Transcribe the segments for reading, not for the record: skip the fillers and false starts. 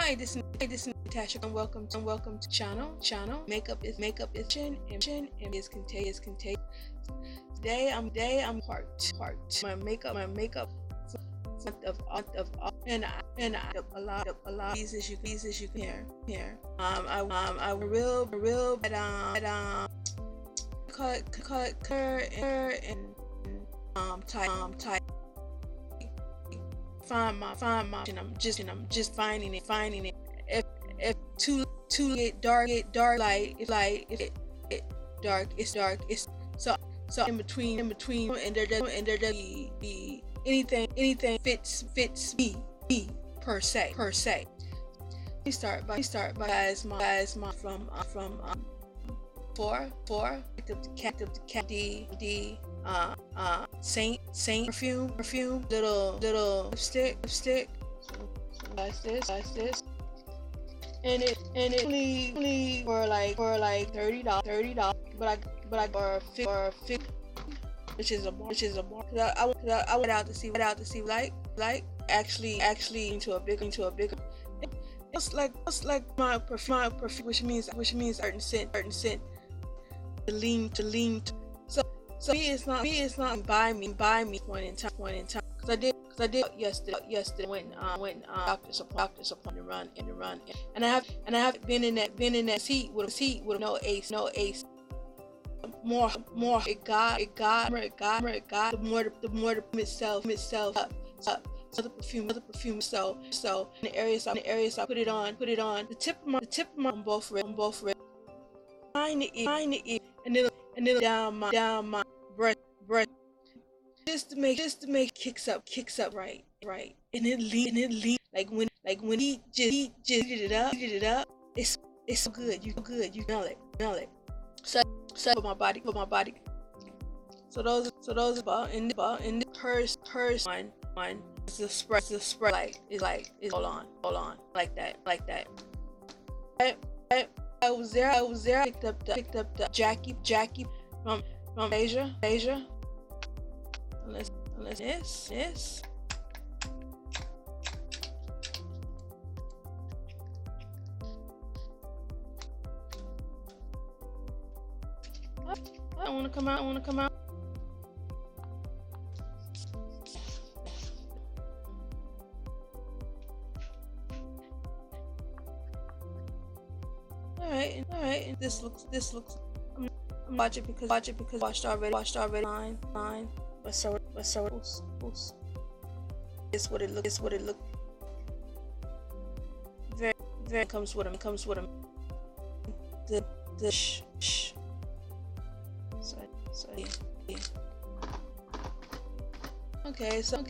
This is Natasha, and welcome to channel. Makeup is chin and is contagious. Today I'm part my makeup of and a lot of these as you can hear. I will cut and tight. Find my and I'm just finding it. If too dark light, if it dark, it's so in between and there doesn't be anything fits me per se. We start by guys my from four the cat D Saint perfume little lipstick like this and it only for like $30 but I for 50 which is a bar I went out to see like actually into a bigger it's like my perfume which means certain scent to lean so me it's not buy me point in time because I did yesterday when doctor's appointment to run and I have been in that seat with no ace more it got the more the itself up the perfume so in the areas I put it on the tip of my on both ribs behind the ear and then down my breast just to make kicks up right and it lean like when he just heated it up it's so good you smell it so for my body so those about in the hers one is the spray like is hold on like that I was there picked up the Jackie from Asia unless this I want to come out all right this looks I'm watch it because watched already line but so it's what it look very comes with him the shh so yeah. Okay so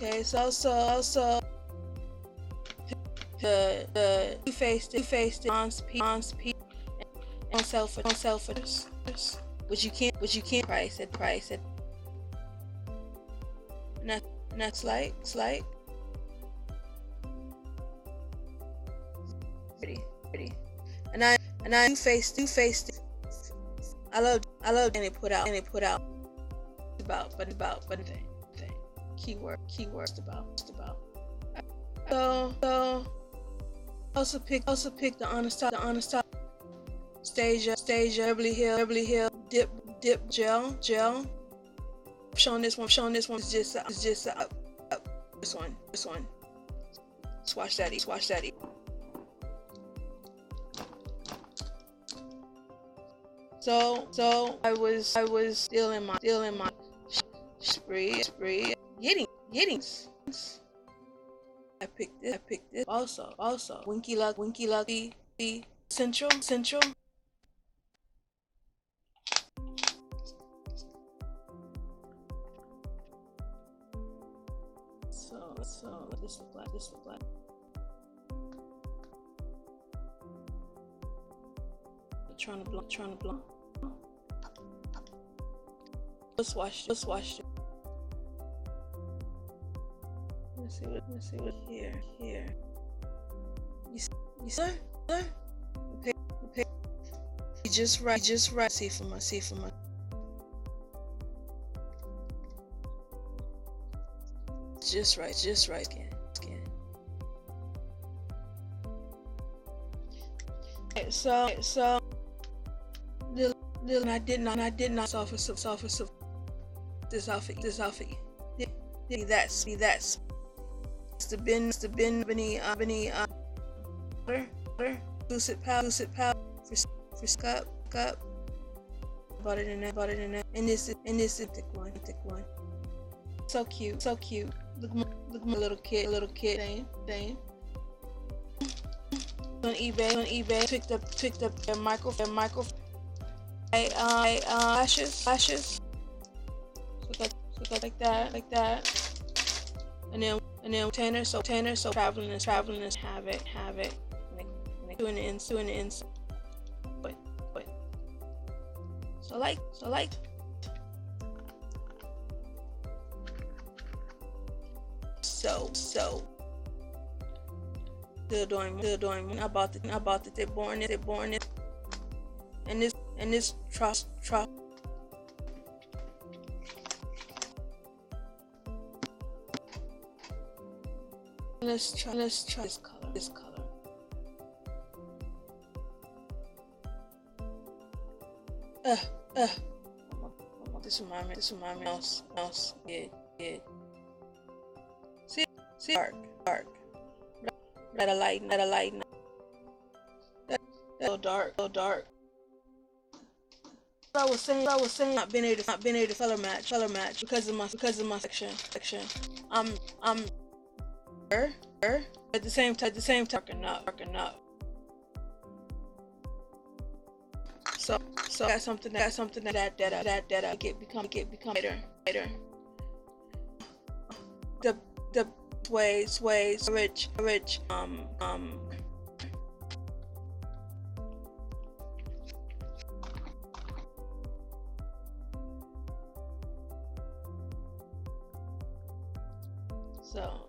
the two-faced on speed and self which you can't price it and that's like pretty and I two-faced I love and it put out about thing keywords about so also picked the Anastasia Beverly Hill dip gel. Showing this one is just up. This one. Swatch that. So I was still in my spree. Getting. I picked this also. Winky Lucky Central. So this look like. Trying to blow. Let's watch it. Let's see what here. You see? You just right. See for my. Just right. Scan. so I did not offer this outfit that's the bin water lucid powder for cup bought it in there and this is thick one so cute look my little kid thing on eBay picked up their micro lashes so like that and then Tanner so traveling is have it doing the inside but so like still doing I bought the they're born it and this trust let's try this color this remind me else yeah see dark red a light that dark I was saying not being able to color match because of my section I'm at the same time darken up so that's something that I become later the ways rich so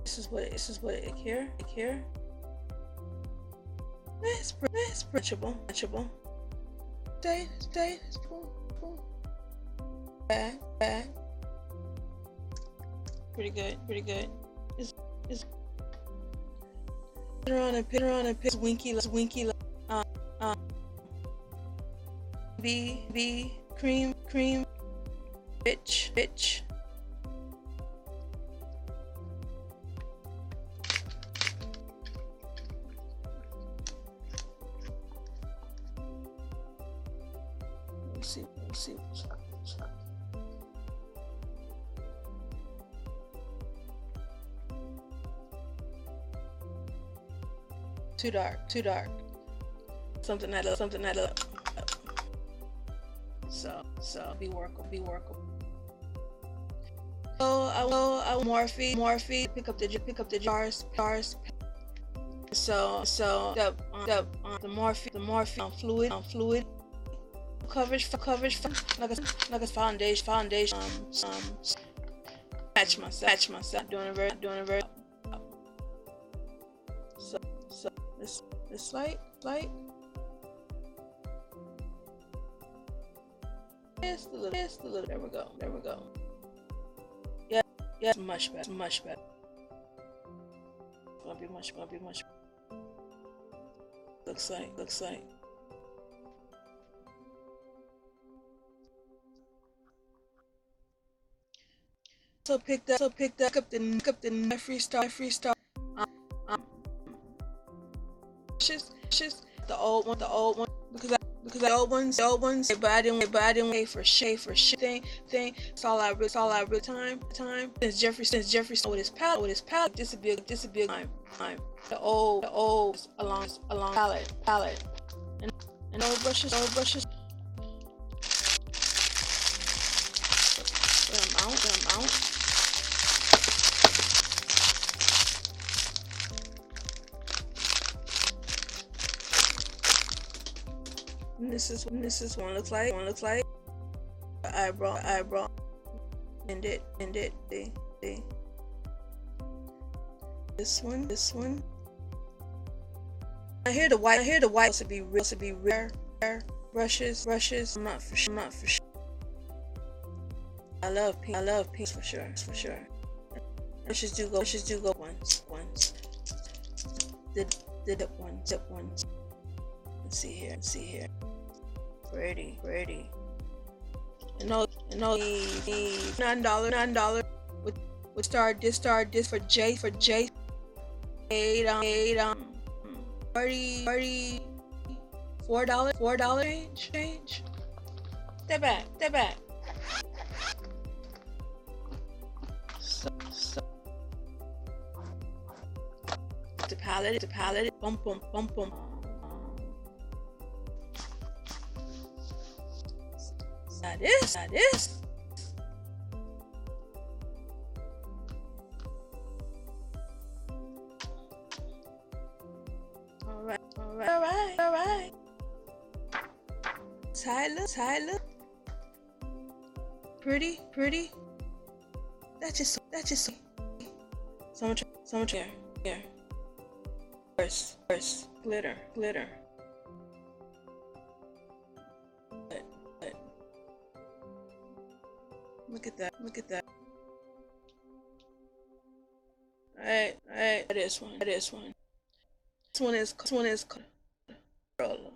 this is what it here it's matchable stay it's cool bad pretty good it's put around and pick Winky B cream bitch let's see too dark something that so be workable so I will Morphe pick up the jars so the Morphe fluid coverage like a foundation match myself doing a very so this light just a little there we go yeah much better gonna be much looks like so picked up the Jeffree star the old one because the old ones but I didn't pay for shit thing it's all I really time since Jeffree with his palette this would be a time the old along palette and old brushes put them out and this is what it looks like eyebrow and it see this one I hear the white to be rare brushes I'm not for sure I love pink for sure brushes do go once the tip one. Let's see here. Pretty. And no, $9 would start this for J. 34 change. Step back. So the palette, bum. That is. All right. Tyler. Pretty. That's just so much here. First, glitter. Look at that. Alright. This one. This one is roller.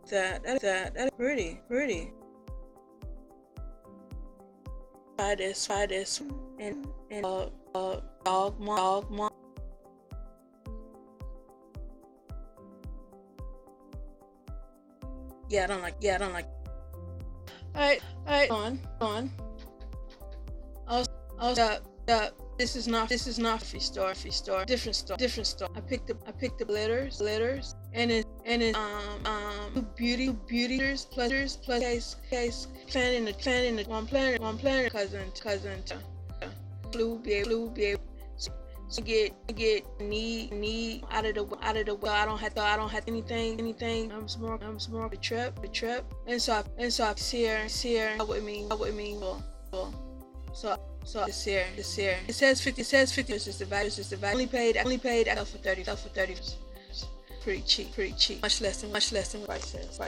That's pretty. Try this, and dog mom. Yeah, I don't like. Alright, on. Also, this is not free store. Different store. I picked up glitters, and it's beauty plus case planning the one planner cousin blue be so get need out of the way. I don't have anything. I'm more the trip, and so I see her with me. So this here. It says 50. This is the value. Only paid for 30. Pretty cheap. Much less than price says.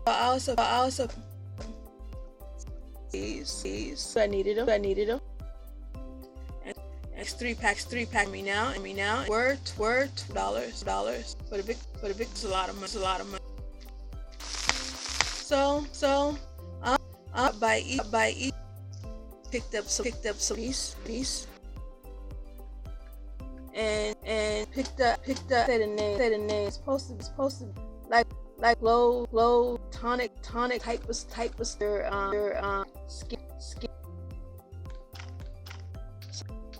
I also these. I needed them. And it's 3 packs me now. Worth $2 for the big. It's a lot of money. So by each picked up some piece. And picked up say the name. It's supposed to be like low tonic type of skin.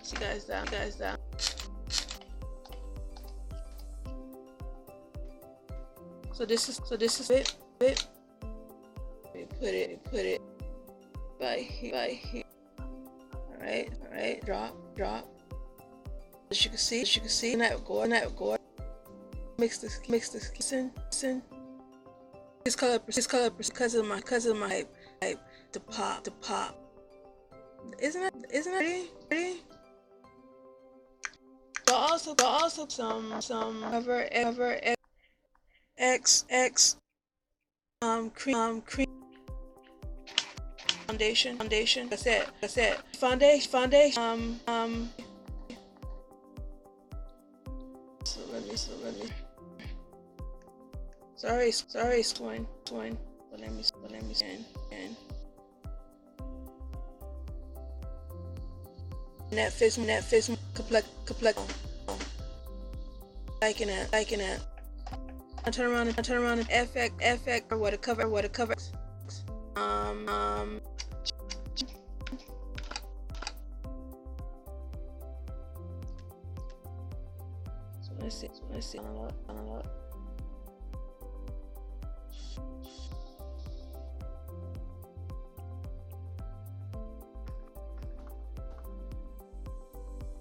See guys down. So this is it. Let me put it by here. All right. Drop. As you can see, that gourd. Mix the skin. His color because of my type. The pop. Isn't it pretty? But also some cover X cream foundation. That's it. Foundation. So let me. Sorry, swine. But let me scan. That fits complex. Liking that. I turn around and effect or what a cover. So let's see.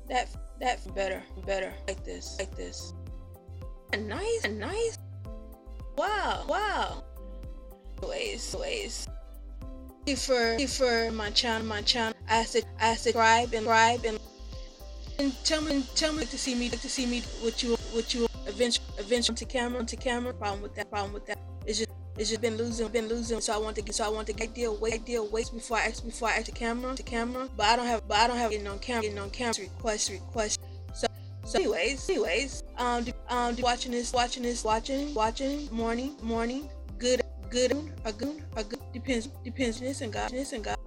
That better like this. And nice. Wow. Ways. For my channel. I subscribe and tell me to see me what you eventually to camera. Problem with that. It's just been losing. So I want to get ideal weights before I act to camera. But I don't have getting on camera request. watching morning, good, a good, depends, and God.